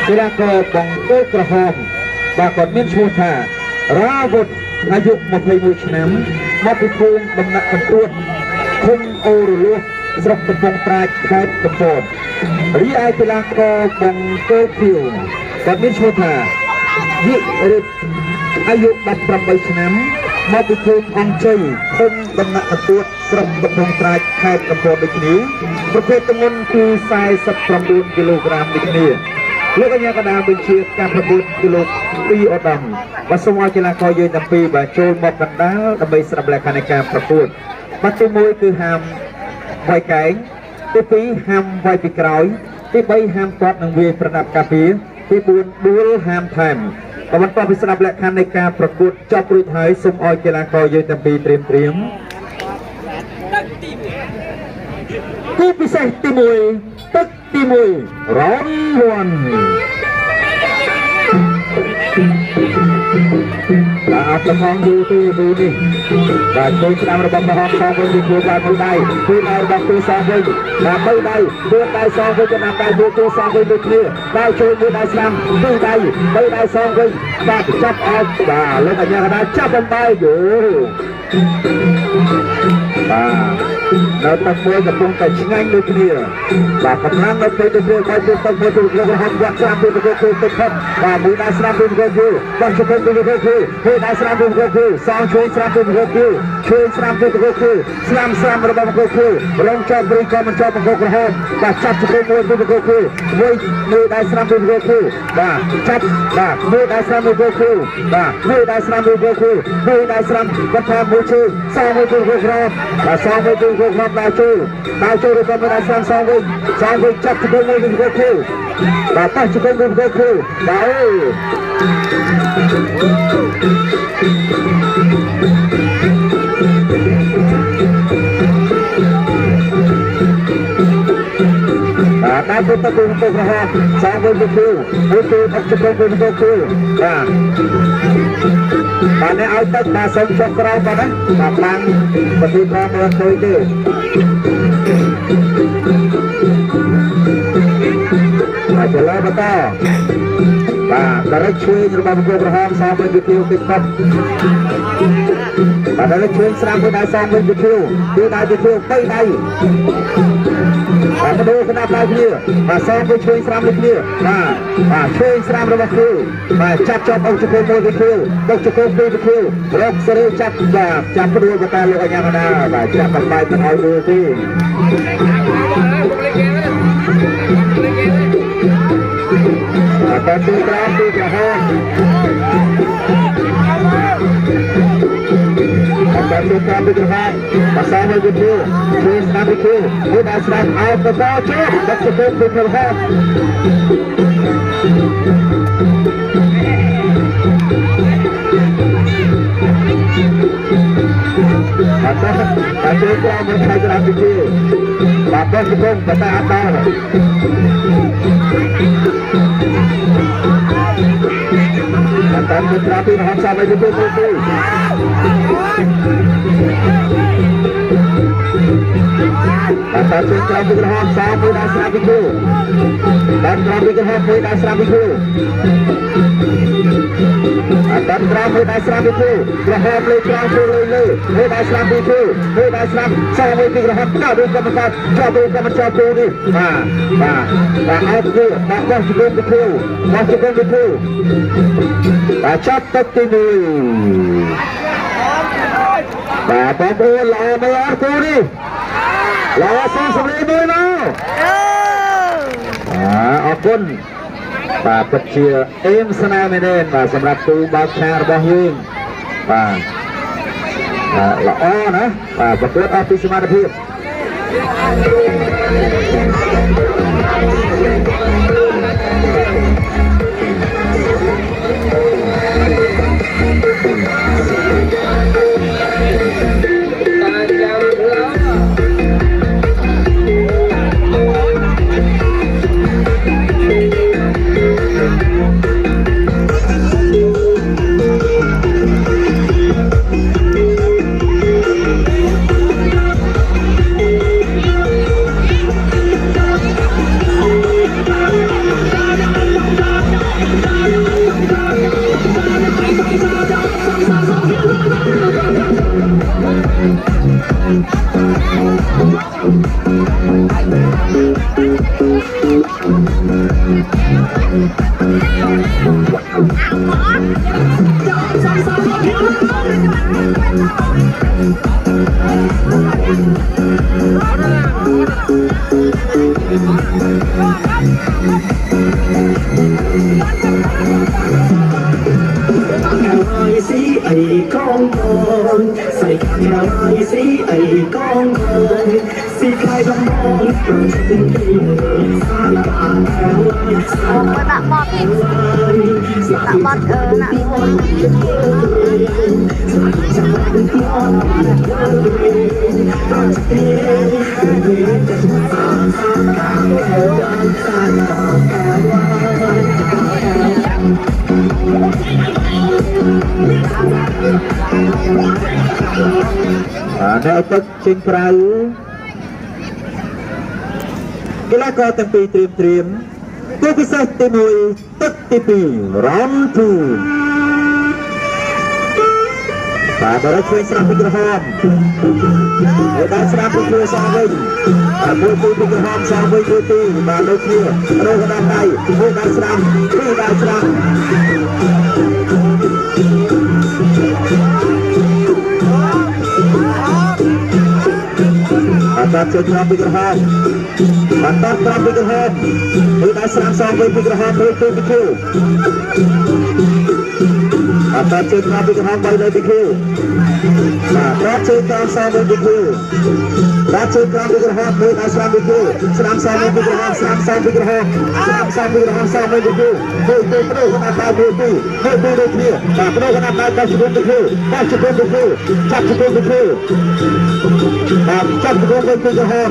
กีฬากอบองโต้กระหอบบากอดเมียนชูธาราวุธอายุ21 ឆ្នាំមកពីភូមិដំណាក់កន្ទួតឃុំអូរលួសស្រុកកំពង់ត្រាចខេត្តកំពតរីឯកីឡាករបងកូភៀវគាត់មានឈ្មោះថាយិរិទ្ធអាយុ18 ឆ្នាំមកពីភូមិអង្គជ័យឃុំដំណាក់កន្ទួតស្រុកកំពង់ត្រាចខេត្តកំពតដូចគ្នាប្រភេទទម្ងន់គឺ49 គីឡូក្រាមដូចគ្នាលោកកញ្ញាកណ្ដាលបញ្ជាការប្រកួតគីឡូ2ឧត្តមបាទសូមឲ្យកីឡាករយើងទាំងពីរបាទចូលមកកណ្ដាលដើម្បីស្ដាប់លក្ខខណ្ឌនៃការប្រកួតបាទទី1គឺហាមវាយកែងទី2ហាមវាយពីក្រោយទី3ហាមទាត់និងវាយប្រដាប់ការពារទី4ដួលហាមថែមបាទបន្ទាប់ពីស្ដាប់លក្ខខណ្ឌនៃការប្រកួតចប់រួចហើយសូមឲ្យកីឡាករយើងទាំងពីរត្រៀមគូពិសេសទី1ទឹកទី1រ៉នវ៉ាន់បាទអត់ទៅផងយូរទេយូរនេះបាទជួយស្ដាំរបស់មហោសងវិញពីគូបាទមួយដៃគឺដៃរបស់គូសងវិញបាទបីដៃគូដៃសងវិញចំណាំដៃគូសងវិញដូចគ្នាដៃជួយមួយដៃស្ដាំពីរដៃបីដៃសងវិញបាទចាប់អត់បាទលោកកញ្ញាកណ្ដាលចាប់បំបាយយូបាទនៅទឹកមួយកំពុងតែឆ្ងាញ់ដូចគ្នាបាទកំពុងនៅពេលទៅបាយទៅទឹកមួយទៅរហូតវត្តស្រាំទៅទៅទឹកផុតបាទមួយដៃស្រាំទៅទៅបាទជុំទៅទៅមួយដៃស្រាំទៅទៅសងជួយស្រាំទៅទៅជួយស្រាំទៅទៅស្រាំរបស់មកទៅរងចាប់ព្រីក៏មិនចាប់មកក្រហមបាទចាប់ជុំមួយទៅទៅមួយដៃស្រាំទៅទៅបាទចាប់បាទមួយដៃស្រាំទៅទៅបាទមួយដៃស្រាំទៅទៅមួយដៃស្រាំគាត់ថាមួយជួយសងមួយទៅក្រហមបាទសងមួយទៅក្រហមដៃជួយរបស់មួយដៃស្រាំសងវិញចាប់ជុំមួយទៅទៅបាទតោះជុំមួយទៅទៅបាទតែទៅទៅក្រហមសងវិញទៅមួយទៅអត់ជុំវិញទៅទៅបាទអ្នកឲ្យទឹកបាទសូមចុះក្រោមបាទណាបាទបានប្រទីផងមើលឃើញទេបាទចលបន្តបាទដរិចជួយរបស់បង្គោលក្រហមសងវិញទៅទីទឹកបាទដរិចជួយស្រាំមួយដៃសងវិញទៅទីដៃទៅ3ដៃបាទទៅគណៈផ្លែគ្នាបាទសងវិញជួយស្រាំដូចគ្នាបាទជួយស្រាំរបស់គ្រូបាទចាប់ជាប់អង្គជង្គង់មួយទៅគ្រូទៅជង្គង់ពីរទៅគ្រូរកសេរីចាប់ចាប់ព្រួយបតាលោកអញ្ញាកណ្ដាលបាទចាប់បំបាយមិនឲ្យមើលទេបាទទីក្រោមទីក្រហមបាទទីក្រោមទីក្រហមបាទសងវិញទៅជួយស្រាំទៅគ្រូមួយដៃស្រាំឲ្យទៅចូលទៅជង្គង់ពីក្រហមបាទទៅក្រោមមិនខ្លាចស្រាំទៅគ្រូបាទទៅជង្គង់បតាអត់ដល់តាមទៅត្រាពីរហមសាមទៅបាទតាមទៅក្រោមពីរហមសាមមួយដៃស្រាពីគ្រូតាមក្រោមពីរហមមួយដៃស្រាពីគ្រូតាមក្រោមមួយដៃស្រាពីគ្រូក្រហមលើក្រោមជួយលើមួយដៃស្រាពីគ្រូមួយដៃស្រាសាមមួយពីក្រហមដល់ដូចកម្មការចាប់ដូចកម្មចាប់ទូនេះបាទអត់ទេបាទបោះជង្គង់ពីគ្រូបាទចាប់ទឹកទី1បាទបងប្អូនល្អមើលអត់គូនេះល្អសុំសម្លេងមួយណាអរគុណបាទពិតជាអេមស្នាមែនទេបាទសម្រាប់គូបើកឆារបស់យើងបាទល្អណាបាទប្រកួតអស់ពីសមត្ថភាព ไอ้กองทองใส่ขาไม้สีไอ้กองทองสีคล้ายดำมองประชันตีสาลาแก้วสาลา Bạn bọt đi. Bạn bọt nè. នៅទឹកចេញក្រៅកីឡាករទាំងពីរត្រៀមគូពិសេសទី1ទឹកទី2រំទូបាទបរិយាស្រាប់ពីក្រហមហើយបានស្រាប់ពីគ្រួសារវិញមួយទីពីក្រហមសារវិញមួយទីបាទដូចគ្នារកដល់ដៃមួយបានស្រាប់ពីរបានស្រាប់បាទជួយតាមពីក្រហមបាទតាមពីក្រហមមួយបានស្រាប់សងវិញពីក្រហមមួយទីពីគូបាទជួយតាមពីក្រហមបីនៅពីគូបាទជួយតាមសងវិញពីគូបាទជួយតាមពីក្រហមមួយបានស្រាប់ពីគូស្រាប់សងវិញពីក្រហមស្រាប់សងពីក្រហមស្រាប់សងពីក្រហមសងវិញពីគូមួយទីប្រោកណាស់មួយទីដូចគ្នាបាទប្រោកណាស់ដល់ជុំពីគូបាទជុំពីគូចាប់ជុំពីគូបាទចាប់ជុំវិញពីក្រហម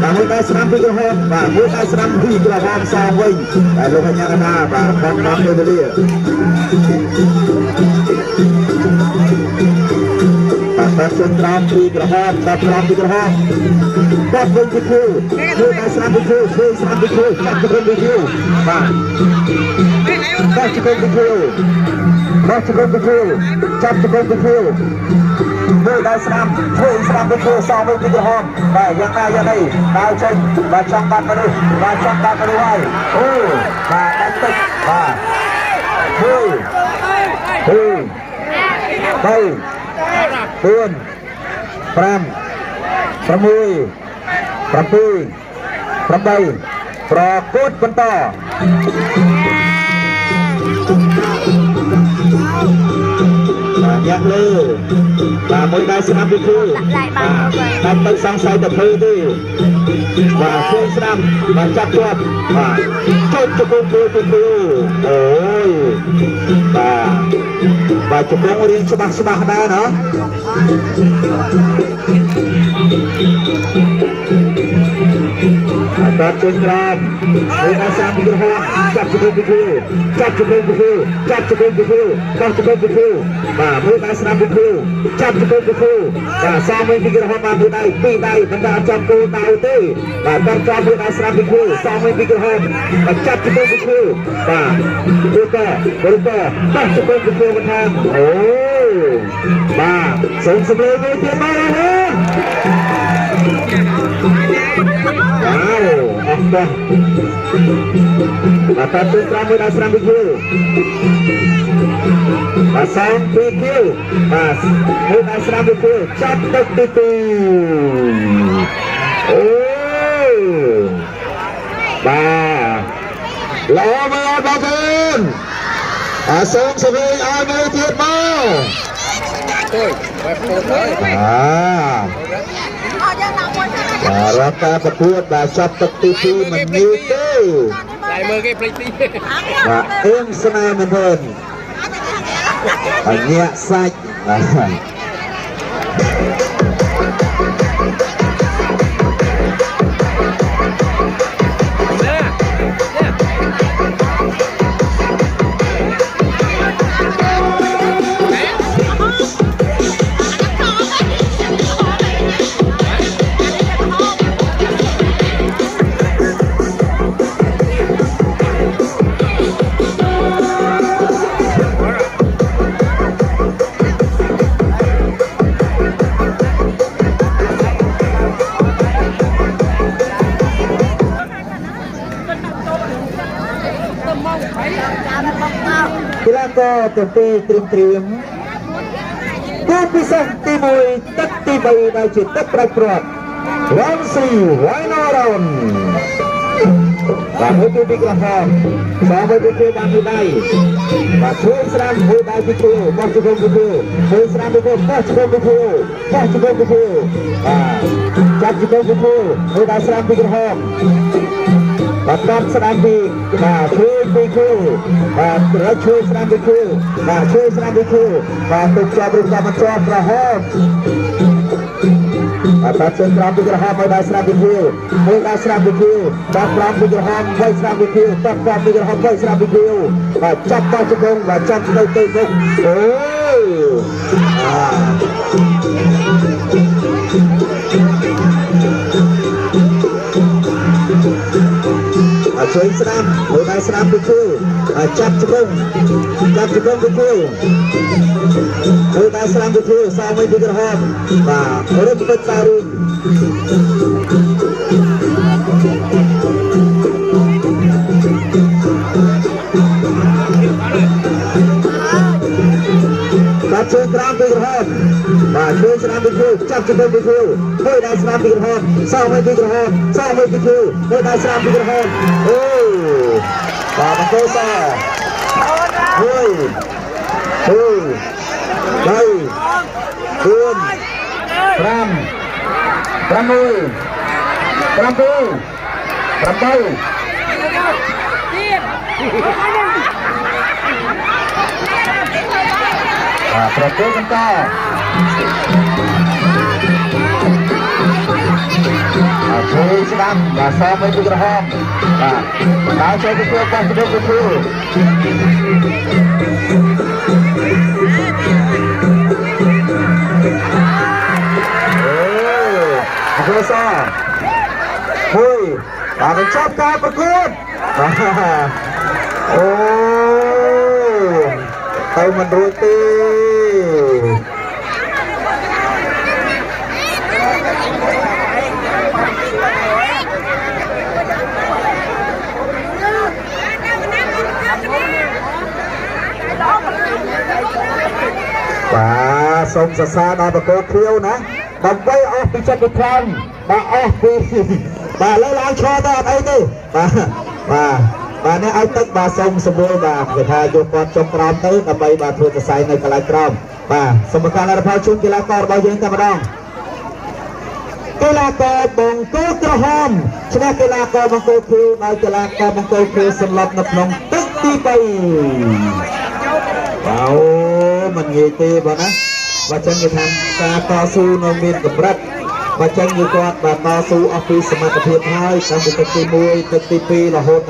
បាទមួយបានស្រាប់ពីក្រហមបាទមួយបានស្រាប់ពីក្រហមសងវិញតែលោកកញ្ញាកណាបាទបងបងទៅលាបាទជុំត្រង់ពីក្រហមបាទត្រង់ពីក្រហមបាទវិញពីគូមួយបានស្រាប់ពីគូមួយស្រាប់ពីគូចាប់ជុំពីគូបាទបាទជុំពីគូបាទជុំពីគូចាប់ជុំពីគូមួយដល់ស្រាប់ជួយស្រាប់ពីគូសងវិញពីក្រហមបាទយ៉ាងណាយ៉ាងនេះដល់ចេញបាទចង់បាត់មនុស្សបាទចង់បាត់មនុស្សហើយអូបាទដាច់ទឹកបាទមួយ2 ប្រកួតបន្តយ៉ាក់លើបាទមួយដៃស្នាប់ពីគូបាទទៅសង្ស័យទៅធ្វើទេបាទជួយស្នាប់បាទចាប់ជាប់បាទចូលជង្គង់គូពីគូអូយបាទជង្គង់រៀងច្បាស់ដែរណាបាទជួយក្រោមមួយដៃស្នាប់ពីក្រហមចាប់ជង្គង់ពីគូចាប់ជង្គង់ពីគូចាប់ជង្គង់ពីគូចាប់ជង្គង់ពីគូបាទមួយដៃស្នាប់ពីគូចាប់ជង្គង់ពីគូបាទសងវិញពីក្រហមបានមួយដៃពីរដៃមិនដាក់ចាប់គូដៅទេបាទដល់ចាប់មួយដៃស្នាប់ពីគូសងវិញពីក្រហមបាទចាប់ជង្គង់ពីគូបាទរួចតបាទជង្គង់ពីគូបន្ថែមអូបាទសូមសម្លេងមួយទៀតមកណាអស់តោះបាទទៅត្រង់មួយដល់ស្រាំពីគូបាទសងពីគូបាទមួយដល់ស្រាំពីគូចាប់ទឹកទី2អូបាទល្អមើលបងប្អូនសូមសម្លេងឲ្យមើលទៀតមកអូយបែបពោតហើយរកការប្រកួតដែលចប់ទឹកទី2មិនងាយទេតែមើលគេភ្លេចទីបាទអឹមស្នេហ៍មែនទេអញ្ញាសាច់បាទ กีฬาก็ตัวปีเตรียมผู้พิเศษที่มวยตัดที่ใบในจิตตัดประกอบวันสี่ไว้นอรอนvà với cái việc là hòm so với cái ban như này và thuê sang hồi đại bị thiêu bao nhiêu công bị thiêu thuê sang bị thiêu bao nhiêu công bị thiêu bao nhiêu công bị thiêu và chặt nhiêu công bị thiêu hồi đại sang bị hòm và con sang bị và thuê bị thiêu và thuê sang bị thiêu và thuê sang bị thiêu và tục cho bị làm cho là hòm atas seram bergerak pada seram bergerak, pada seram bergerak, tak seram bergerak, pada seram bergerak, tak seram bergerak, pada seram bergerak, macam macam macam tu. Chơi seram, pada seram bergerak, macam bergerak. Pada seram bergerak, sama bergerak, orang bertarung. Chơi seram bergerak, chơi seram bergerak, cap bergerak, pada seram bergerak, sama bergerak, pada seram bergerak. Bapa kosa, đây, buôn, ram, ramui, rambu, rambau. Berapa kita? Chơi sedang, bahasa itu gerham. Nah, saya itu apa sudah betul. Biasa. Hui, ada capka perkut. Oh, tahu menuruti. Và sông xa xa đó bà cô khiêu nè bà quay off đi chân một con bà off đi bà lấy láng cho ta đây đi bà nè ai tức bà sông sông bôi bà người ta vô con trong crom tới là bay bà thôiจะใส่ในกระไรครอมbàสมการเราพาชุนกีฬากรบอลยิงแต่มาดองกีฬากรบงโกกระหอมชนะกีฬากรบงโกคิวในกีฬากรบงโกคิวสำหรับนักลงตึ๊กตีไปว้าวมันเงี้ยตีบ่นะว่าจังจะทำการต่อสู้ในเมียนกับรัฐว่าจังจะกอดแบบต่อสู้ออฟฟิศสมัครเพียบให้ทำเป็นตีมวยตีปีละหด